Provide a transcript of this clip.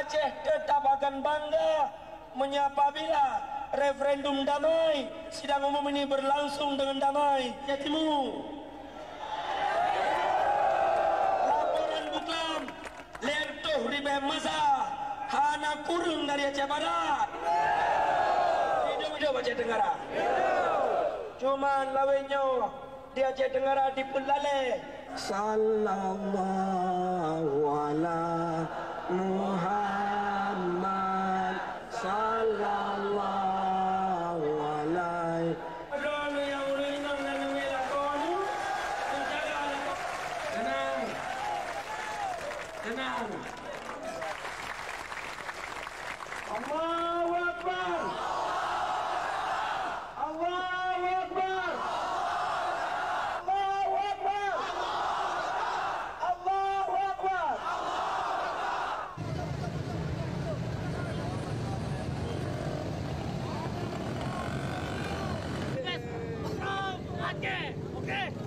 Aceh tetap akan bangga menyapa bila referendum damai sidang umum ini berlangsung dengan damai. Jatimu laporan buklam lertoh ribe masa hana kurung dari Aceh Barat. Hidup Aceh Tenggara. Cuman lawennya di Aceh Tenggara dipelale. Sallallahu ala Muhammad sallallahu alaihi. Tenang, tenang. Allahu Akbar. Allahu Akbar. Allahu Akbar. Allahu Akbar. Aceh, oke.